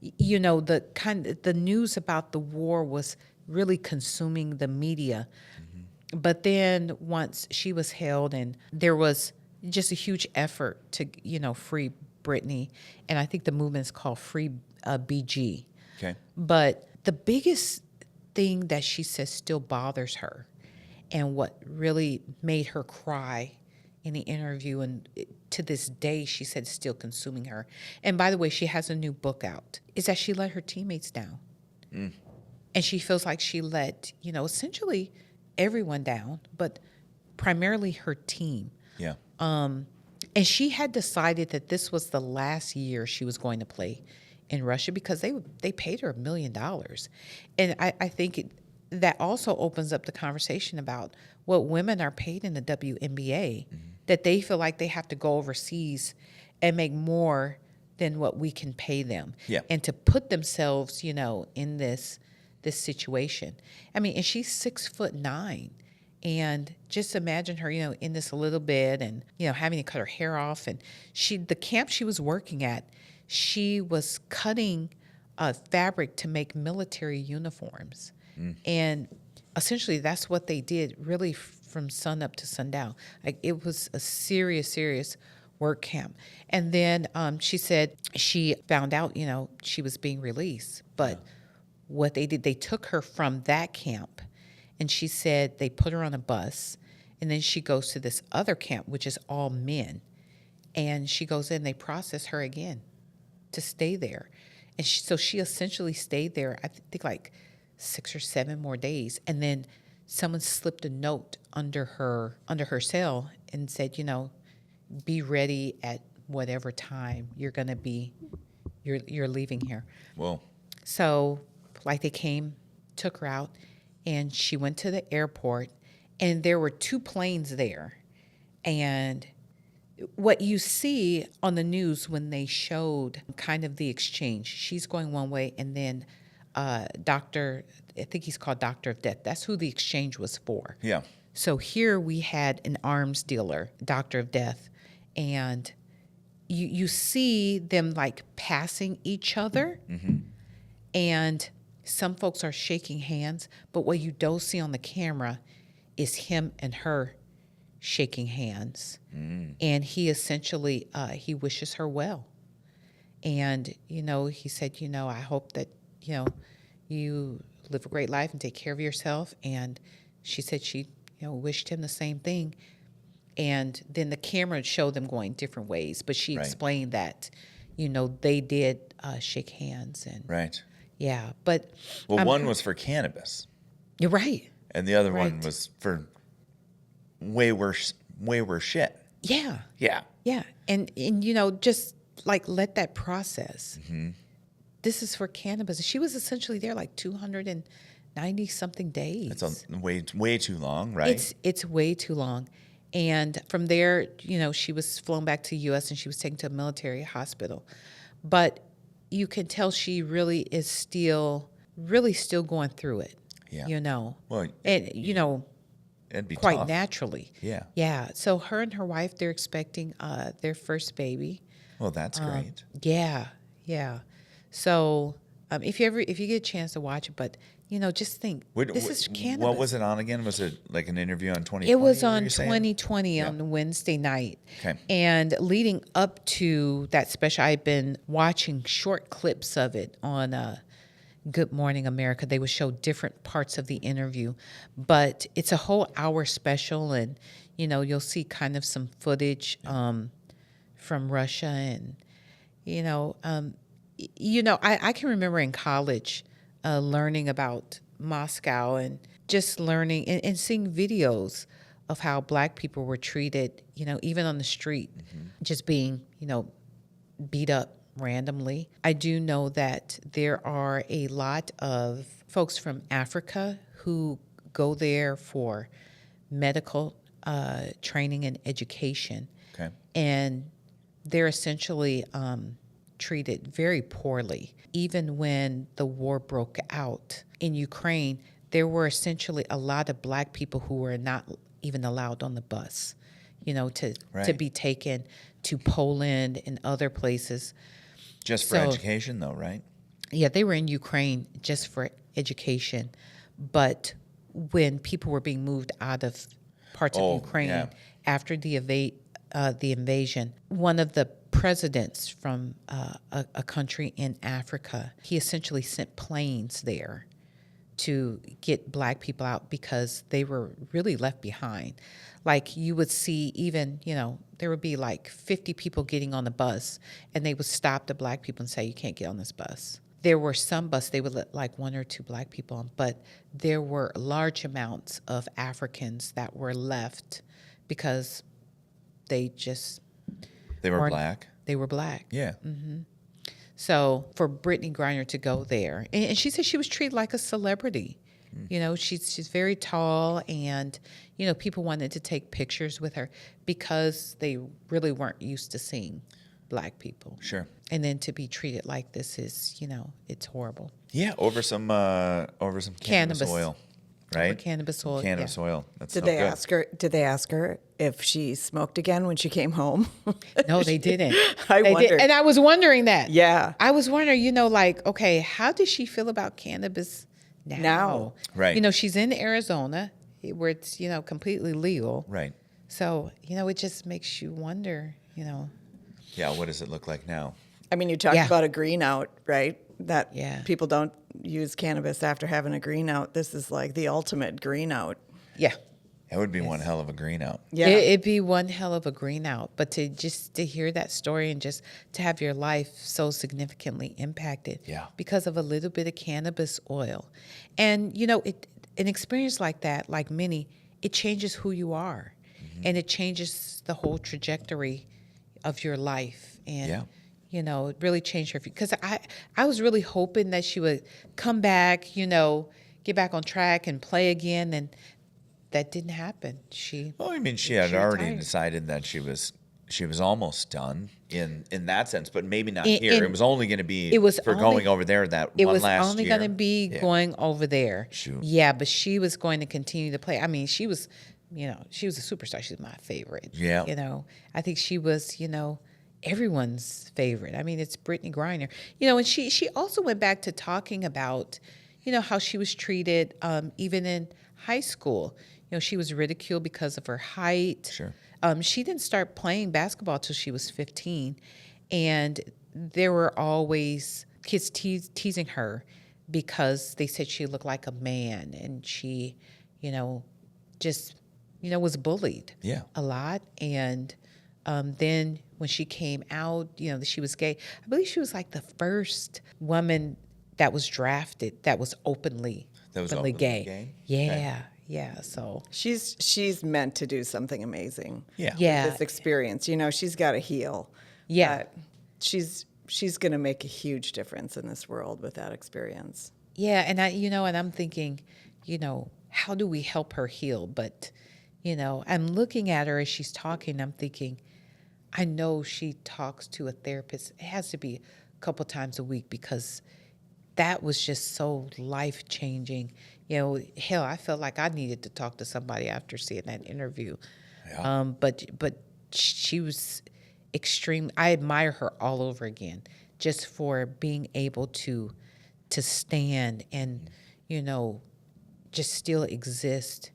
the news about the war was really consuming the media. Mm-hmm. But then once she was held and there was just a huge effort to, free Brittany. And I think the movement is called Free BG. Okay. But the biggest thing that she says still bothers her and what really made her cry in the interview, and to this day she said it's still consuming her, and by the way she has a new book out, is that she let her teammates down. And she feels like she let essentially everyone down, but primarily her team. Yeah. And she had decided that this was the last year she was going to play in Russia because they paid her $1 million. And I think that also opens up the conversation about what women are paid in the WNBA, that they feel like they have to go overseas and make more than what we can pay them. Yeah. And to put themselves, in this situation. I mean, and she's 6'9". And just imagine her, in this little bed and, having to cut her hair off. And the camp she was working at, she was cutting fabric to make military uniforms. And essentially that's what they did really from sun up to sundown. Like it was a serious work camp. And then she said she found out, she was being released. But what they did, they took her from that camp. And she said they put her on a bus. And then she goes to this other camp, which is all men. And she goes in, they process her again to stay there. And so she essentially stayed there, I think like 6 or 7 more days. And then someone slipped a note under her cell and said, be ready at whatever time you're going to be, you're leaving here. Whoa. So like they came, took her out, and she went to the airport, and there were 2 planes there. And what you see on the news when they showed kind of the exchange, she's going one way, and then Doctor, I think he's called Doctor of Death. That's who the exchange was for. Yeah. So here we had an arms dealer, Doctor of Death, and you see them like passing each other, and some folks are shaking hands, but what you don't see on the camera is him and her shaking hands. And he essentially, he wishes her well. And, he said, I hope that, you live a great life and take care of yourself. And she said she, wished him the same thing. And then the camera showed them going different ways, but she explained that, they did shake hands. And Right. yeah, but. Well, one was for cannabis. You're right. And the other one Right. was for way worse shit. Yeah. Yeah. Yeah. And just like let that process. This is for cannabis. She was essentially there like 290 something days. It's way too long, right? It's way too long. And from there, she was flown back to the U.S. and she was taken to a military hospital. But you can tell she really is still going through it. Yeah. You know. Well, And it'd be quite tough. naturally. Yeah. Yeah. So her and her wife, they're expecting their first baby. Well, that's great. Yeah. Yeah. So if you get a chance to watch it, but just think, this is cannabis. What was it on again? Was it like an interview on 2020? It was were on you saying? 2020 Yeah. on Wednesday night. Okay. And leading up to that special, I've been watching short clips of it on Good Morning America. They would show different parts of the interview, but it's a whole hour special, and you'll see kind of some footage from Russia, and I can remember in college learning about Moscow and just learning and seeing videos of how Black people were treated, even on the street, just being, beat up randomly. I do know that there are a lot of folks from Africa who go there for medical training and education. Okay. And they're essentially treated very poorly. Even when the war broke out in Ukraine, there were essentially a lot of Black people who were not even allowed on the bus, to Right. be taken to Poland and other places. Just for education, though, right? Yeah, they were in Ukraine just for education. But when people were being moved out of parts of Ukraine yeah. after the invasion, one of the presidents from a country in Africa, he essentially sent planes there to get Black people out because they were really left behind. Like you would see even, there would be like 50 people getting on the bus, and they would stop the Black people and say, you can't get on this bus. There were some buses, they would let like 1 or 2 Black people on, but there were large amounts of Africans that were left because they were weren't- Black. They were Black. Yeah. So for Brittany Griner to go there, and she said she was treated like a celebrity. She's very tall, and people wanted to take pictures with her because they really weren't used to seeing Black people. Sure. And then to be treated like this is, it's horrible. Yeah, over some cannabis oil, right? Over cannabis oil. Cannabis yeah. oil. That's Did no they good. ask her? Did they ask her if she smoked again when she came home? No, they didn't. I They wondered. and I was wondering that. Yeah. I was wondering, okay, how does she feel about cannabis now? Right. She's in Arizona where it's, completely legal. Right. So, it just makes you wonder, Yeah. What does it look like now? I mean, you talked Yeah. about a green out, right? That Yeah. people don't use cannabis after having a green out. This is like the ultimate green out. Yeah. It would be one hell of a green out. Yeah. It'd be one hell of a green out. But to hear that story and just to have your life so significantly impacted Yeah. because of a little bit of cannabis oil. And, an experience like that, like many, it changes who you are. And it changes the whole trajectory of your life. And, Yeah. it really changed her. Because I was really hoping that she would come back, get back on track and play again. And that didn't happen. Well, I mean, she had already retired. decided that she was almost done in that sense, but maybe not In- here. in- It was only going to be it was for only- going over there that It one was last only year. going to be Yeah. going over there. Shoot. Yeah, but she was going to continue to play. I mean, she was a superstar. She's my favorite. Yeah. I think she was, everyone's favorite. I mean, it's Brittany Griner. And she also went back to talking about, how she was treated even in high school. She was ridiculed because of her height. Sure. She didn't start playing basketball till she was 15, and there were always kids teasing her because they said she looked like a man, and she, was bullied. Yeah. A lot. And then when she came out, that she was gay, I believe she was like the first woman that was drafted that was openly openly gay. gay? Yeah. Okay. Yeah. So She's meant to do something amazing. Yeah. yeah. This experience, she's got to heal. Yeah. But she's going to make a huge difference in this world with that experience. Yeah, and I'm thinking, how do we help her heal? But, I'm looking at her as she's talking, I'm thinking, I know she talks to a therapist. It has to be a couple times a week because that was just so life-changing. You know, hell, I felt like I needed to talk to somebody after seeing that interview. Yeah. But she was extreme. I admire her all over again, just for being able to stand and, you know, just still exist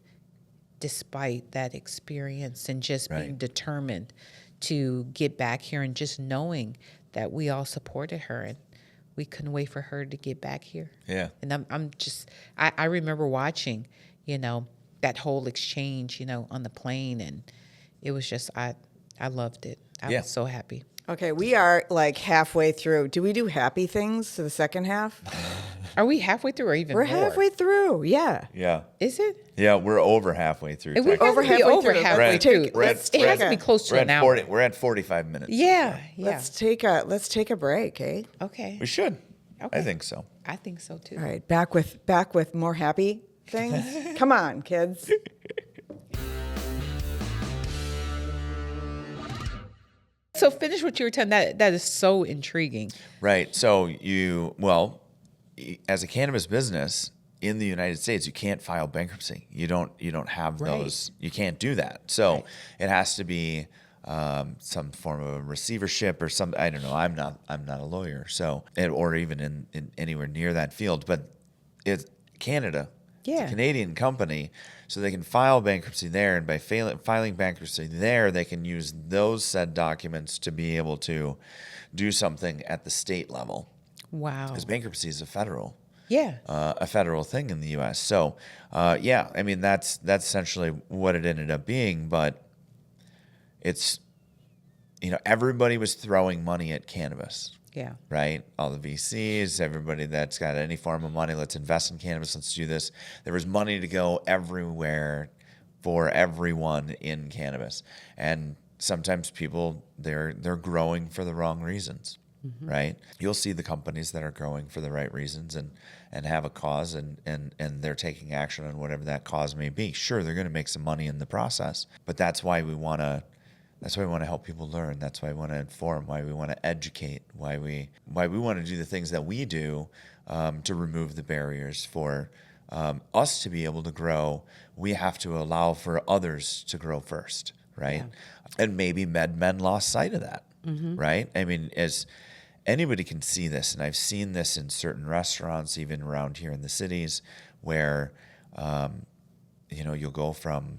despite that experience, and just being Right. determined to get back here, and just knowing that we all supported her, and we couldn't wait for her to get back here. Yeah. And I remember watching, you know, that whole exchange, you know, on the plane, and it was just, I loved it. I Yeah. was so happy. Okay, we are like halfway through. Do we do happy things to the second half? Are we halfway through or even We're more? halfway through. Yeah. Yeah. Is it? Yeah, we're over halfway through. We technically. got Over to be halfway over through. halfway Let's through. take- let's It has take to be a- close to We're an at hour. 40. We're at 45 minutes. Yeah. Let's take a break, eh? Okay. We should. Okay. I think so. I think so too. All right, back with more happy things. Come on, kids. So finish what you were telling. That is so intriguing. Right. So as a cannabis business in the United States, you can't file bankruptcy. You don't have Right. those. You can't do that. So it has to be some form of a receivership or some. I don't know. I'm not a lawyer. So or even in anywhere near that field. But it's Canada. Yeah. It's a Canadian company, so they can file bankruptcy there, and by filing bankruptcy there, they can use those said documents to be able to do something at the state level. Wow. Because bankruptcy is a federal thing in the U.S. So, yeah, I mean that's essentially what it ended up being. But it's, everybody was throwing money at cannabis. Yeah. Right? All the VCs, everybody that's got any form of money, let's invest in cannabis, let's do this. There was money to go everywhere for everyone in cannabis. And sometimes people, they're growing for the wrong reasons, right? You'll see the companies that are growing for the right reasons and have a cause and they're taking action on whatever that cause may be. Sure, they're going to make some money in the process, but that's why we want to help people learn. That's why we want to inform, why we want to educate, why we want to do the things that we do to remove the barriers for us to be able to grow. We have to allow for others to grow first, right? Yeah. And maybe MedMen lost sight of that, right? I mean, as anybody can see this, and I've seen this in certain restaurants, even around here in the cities, where you'll go from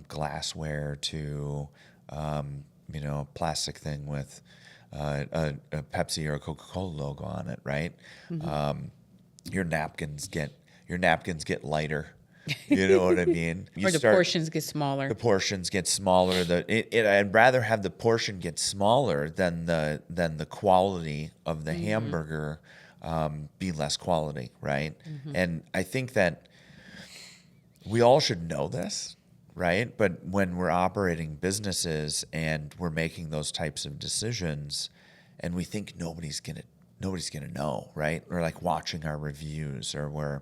glassware to a plastic thing with a Pepsi or a Coca-Cola logo on it, right? Your napkins get lighter. You know what I mean? Or the portions get smaller. The portions get smaller. I'd rather have the portion get smaller than the quality of the hamburger be less quality, right? And I think that we all should know this, right? But when we're operating businesses and we're making those types of decisions, and we think nobody's gonna know, right? Or like watching our reviews, or we're,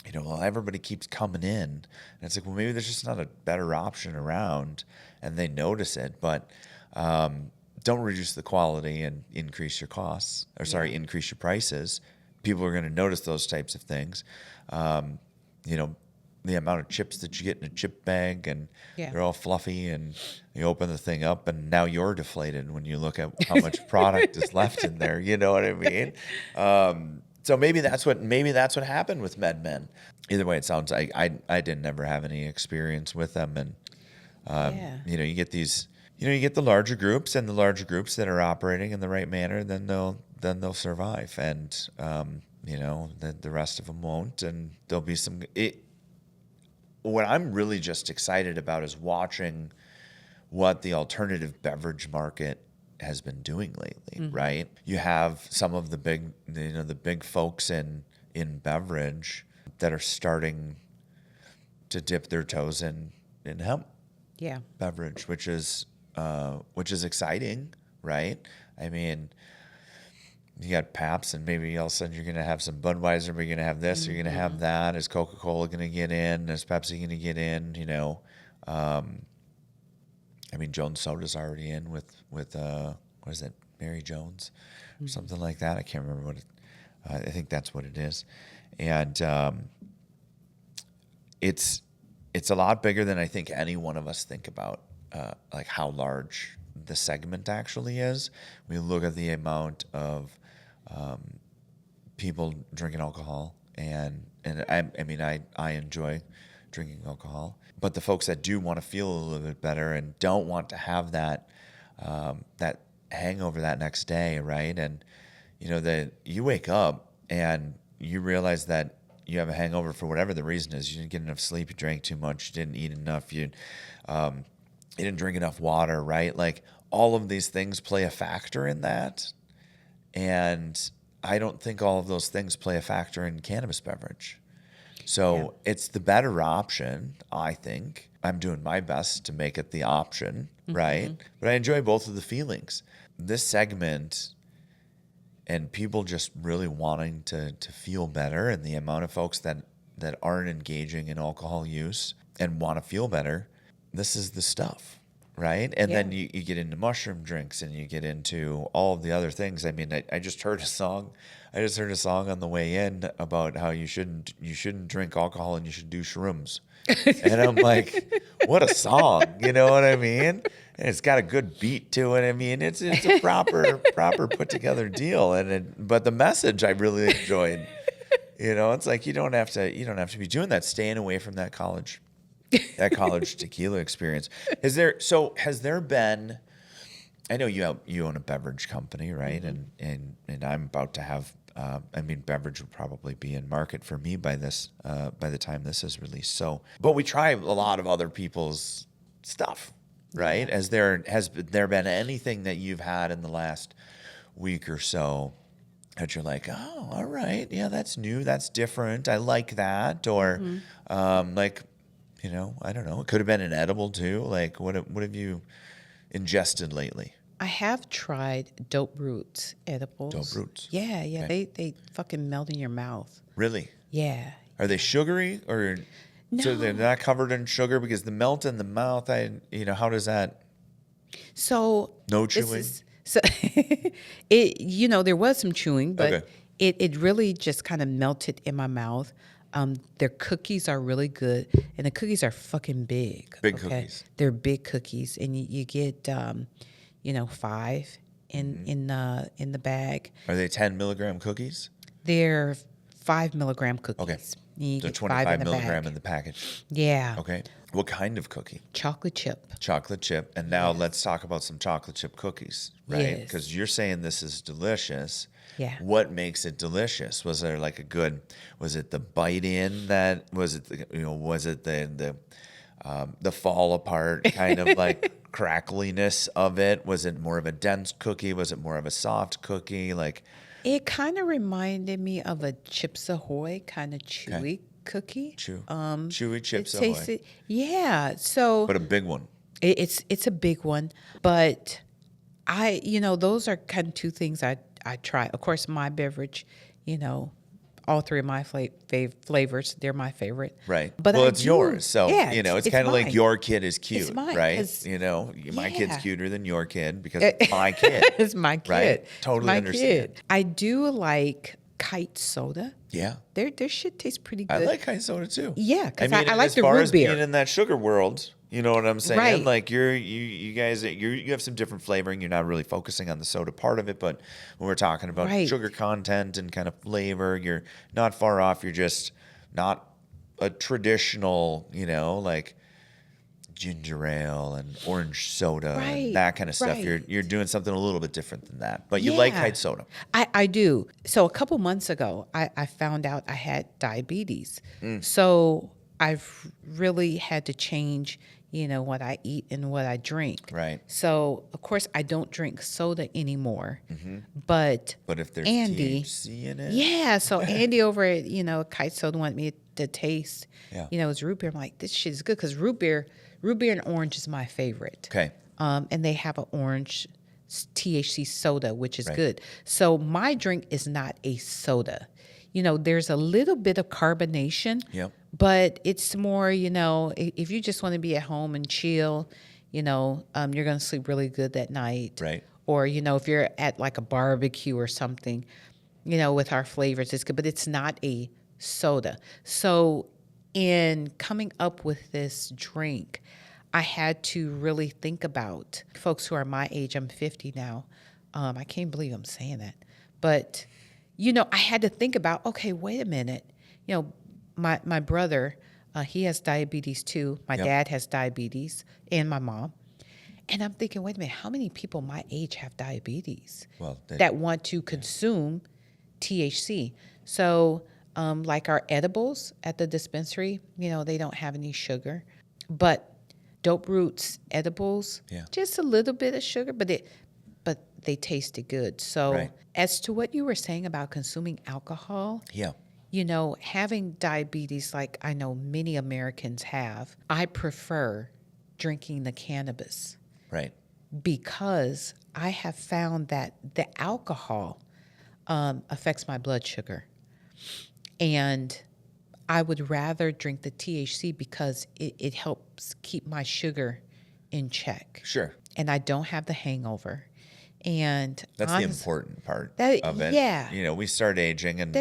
everybody keeps coming in, and it's like, well, maybe there's just not a better option around, and they notice it, but don't reduce the quality and increase your costs, increase your prices. People are going to notice those types of things. The amount of chips that you get in a chip bag, and they're all fluffy, and you open the thing up and now you're deflated when you look at how much product is left in there. You know what I mean? So maybe that's what happened with MedMen. Either way, it sounds like I didn't ever have any experience with them. And, you get these, you get the larger groups, and the larger groups that are operating in the right manner, then they'll survive. And, the rest of them won't. And there'll be what I'm really just excited about is watching what the alternative beverage market has been doing lately, right? You have some of the big folks in beverage that are starting to dip their toes in hemp beverage, which is exciting, right? I mean, you got Pabst, and maybe all of a sudden you're going to have some Budweiser, but you're going to have this, you're going to have that. Is Coca-Cola going to get in? Is Pepsi going to get in? Jones Soda's already in with what is it, Mary Jones or something like that. I can't remember what it. I think that's what it is. And it's a lot bigger than I think any one of us think about, like how large the segment actually is. We look at the amount of people drinking alcohol, and I enjoy drinking alcohol, but the folks that do want to feel a little bit better and don't want to have that that hangover that next day, right? And that you wake up and you realize that you have a hangover for whatever the reason is. You didn't get enough sleep, you drank too much, you didn't eat enough, you didn't drink enough water, right? Like all of these things play a factor in that. And I don't think all of those things play a factor in cannabis beverage. So it's the better option, I think. I'm doing my best to make it the option, right? But I enjoy both of the feelings. This segment and people just really wanting to feel better, and the amount of folks that aren't engaging in alcohol use and want to feel better, this is the stuff, right? And then you get into mushroom drinks and you get into all of the other things. I mean, I just heard a song. I just heard a song on the way in about how you shouldn't drink alcohol and you should do shrooms. And I'm like, what a song, you know what I mean? And it's got a good beat to it. I mean, it's a proper put together deal. But the message I really enjoyed. It's like you don't have to be doing that, staying away from that college tequila experience. Has there been? I know you own a beverage company, right? And I'm about to have. Beverage will probably be in market for me by the time this is released. So, but we try a lot of other people's stuff, right? Has there been anything that you've had in the last week or so that you're like, oh, all right, yeah, that's new, that's different, I like that, or I don't know, it could have been an edible too. Like, what have you ingested lately? I have tried dope roots edibles. Dope roots. Yeah. Okay. They fucking melt in your mouth. Really? Yeah. Are they sugary or? No. So they're not covered in sugar, because the melt in the mouth, how does that? So No chewing? There was some chewing, but Okay. it really just kind of melted in my mouth. Their cookies are really good, and the cookies are fucking big. Big cookies. They're big cookies, and you get 5 in the bag. Are they 10 milligram cookies? They're 5 milligram cookies. Okay. You They're get 25 5 in the milligram bag. in the package. Yeah. Okay. What kind of cookie? Chocolate chip. Chocolate chip. And now let's talk about some chocolate chip cookies, right? Yes. Because you're saying this is delicious. Yeah. What makes it delicious? Was there like was it the bite in that, was it the fall apart kind of like crackliness of it? Was it more of a dense cookie? Was it more of a soft cookie? Like, It kind of reminded me of a Chips Ahoy kind of chewy cookie. chewy Chips It Ahoy. tasted, yeah. So But a big one. it's a big one, but those are kind of two things I try. Of course, my beverage, all three of my flavors, they're my favorite. Right. But well, I it's do- yours. So, yeah, it's kind of like mine. your kid is cute, It's mine, right? 'cause- My kid's yeah. cuter than your kid because it's my kid. It's my kid. Right? Totally my understand. Kid. I do like Kite soda. Yeah. Their shit tastes pretty good. I like high soda too. Yeah, 'cause I like as the far root as beer. being in that sugar world, you know what I'm saying? Right. Like you guys, you have some different flavoring. You're not really focusing on the soda part of it, but when we're talking about Right. sugar content and kind of flavor, you're not far off. You're just not a traditional, like ginger ale and orange soda Right, and that kind of stuff. right. You're doing something a little bit different than that. But you like Yeah. Kite soda. I do. So a couple months ago, I found out I had diabetes. Mm. So I've really had to change, what I eat and what I drink. Right. So, of course, I don't drink soda anymore. But if there's Andy, THC in it, yeah. So Andy over at Kite Soda wanted me to taste, Yeah. It's root beer. I'm like, this shit is good because root beer and orange is my favorite. Okay. And they have an orange THC soda, which is Right. good. So my drink is not a soda. There's a little bit of carbonation, Yep. but it's more, if you just want to be at home and chill, you're going to sleep really good that night. Right. Or, if you're at like a barbecue or something, with our flavors. It's good, but it's not a soda. So in coming up with this drink, I had to really think about folks who are my age. I'm 50 now. I can't believe I'm saying that. But, I had to think about, okay, wait a minute. My brother, he has diabetes too. My dad has diabetes, and my mom. And I'm thinking, wait a minute, how many people my age have diabetes that want to consume THC? So, like our edibles at the dispensary, they don't have any sugar. But Dope Roots edibles, just a little bit of sugar, but they tasted good. So as to what you were saying about consuming alcohol, having diabetes like I know many Americans have, I prefer drinking the cannabis. Right. Because I have found that the alcohol affects my blood sugar. And I would rather drink the THC because it helps keep my sugar in check. Sure. And I don't have the hangover. And that's the important part of it. Yeah. We start aging and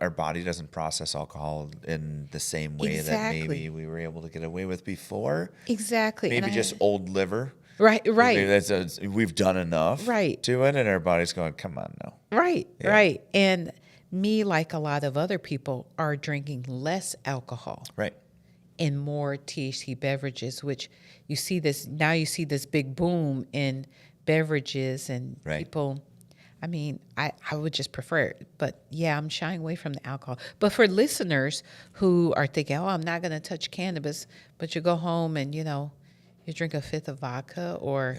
our body doesn't process alcohol in the same way that maybe we were able to get away with before. Exactly. Maybe just old liver. Right. We've done enough to it, and our body's going, come on now. Right. And me, like a lot of other people, are drinking less alcohol. Right. And more THC beverages, which you see this big boom in beverages and people. I mean, I would just prefer it. But yeah, I'm shying away from the alcohol. But for listeners who are thinking, I'm not going to touch cannabis, but you go home and, you drink a fifth of vodka or,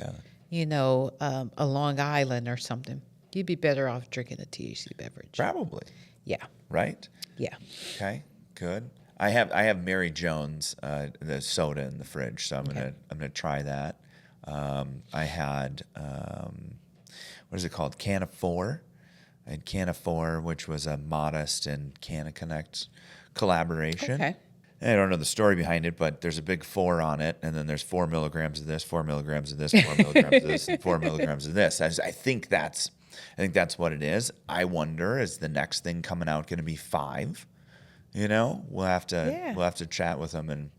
a Long Island or something, you'd be better off drinking a THC beverage. Probably. Yeah. Right? Yeah. Okay, good. I have Mary Jones, the soda in the fridge, so I'm gonna try that. I had what is it called? Can of 4. I had Can of 4, which was a Modest and Canna Connect collaboration. Okay. And I don't know the story behind it, but there's a big 4 on it, and then there's 4 milligrams of this, 4 milligrams of this, 4 milligrams of this, and 4 milligrams of this. I think that's what it is. I wonder, is the next thing coming out going to be 5? We'll have to chat with them,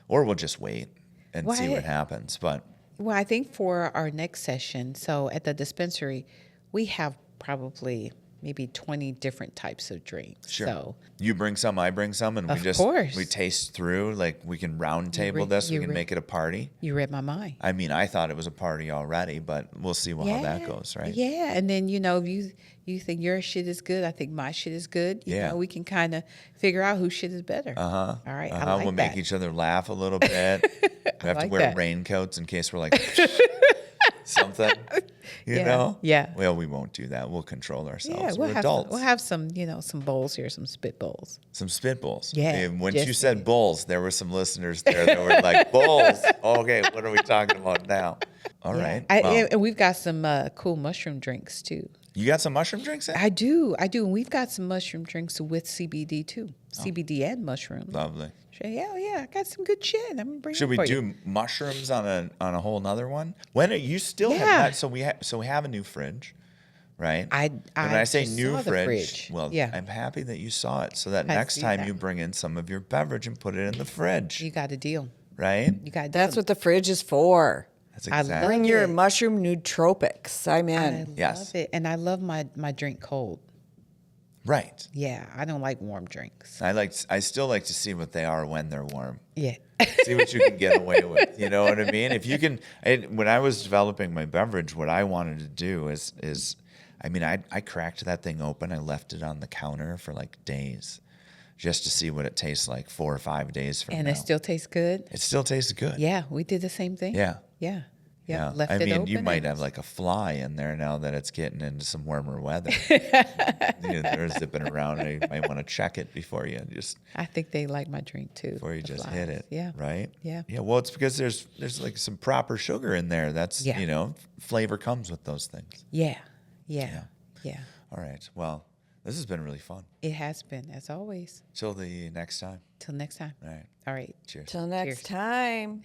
or we'll just wait and see what happens. But I think for our next session, so at the dispensary, we have probably maybe 20 different types of drinks. Sure. So you bring some, I bring some, and we taste through. Like we can round table this. We can make it a party. You read my mind. I mean, I thought it was a party already, but we'll see how that goes, right? Yeah, and then if you think your shit is good, I think my shit is good. You know, we can kind of figure out whose shit is better. All right, I like we'll that. make each other laugh a little bit. We have to wear raincoats in case we're like something. You know? Yeah. Well, we won't do that. We'll control ourselves. Yeah, we're adults. We'll have some, some bowls here, some spit bowls. Some spit bowls. Yeah. And once you said bowls, there were some listeners there that were like, bowls. Okay, what are we talking about now? All right. And we've got some cool mushroom drinks too. You got some mushroom drinks in? I do. And we've got some mushroom drinks with CBD too. CBD and mushrooms. Lovely. Yeah, I got some good shit. I'm gonna bring. Should we do mushrooms on a whole nother one? When are you still have that? So we have a new fridge, right? When I say new fridge, well, I'm happy that you saw it. So that next time you bring in some of your beverage and put it in the fridge. You got a deal, right? You got. That's what the fridge is for. That's exactly. Bring your mushroom nootropics. I'm in. I love it, and I love my drink cold. Right. Yeah, I don't like warm drinks. I still like to see what they are when they're warm. Yeah. See what you can get away with. You know what I mean? If you can, when I was developing my beverage, what I wanted to do is I cracked that thing open. I left it on the counter for like days, just to see what it tastes like 4 or 5 days from now. And it still tastes good? It still tastes good. Yeah, we did the same thing. Yeah. Left it open. You might have like a fly in there now that it's getting into some warmer weather. They're zipping around. You might want to check it before you just. I think they like my drink too. Before you just hit it. Yeah. Right. Yeah. Yeah. Well, it's because there's like some proper sugar in there. That's flavor comes with those things. Yeah. All right. Well, this has been really fun. It has been, as always. Till the next time. Till next time. All right. All right. Cheers. Till next time.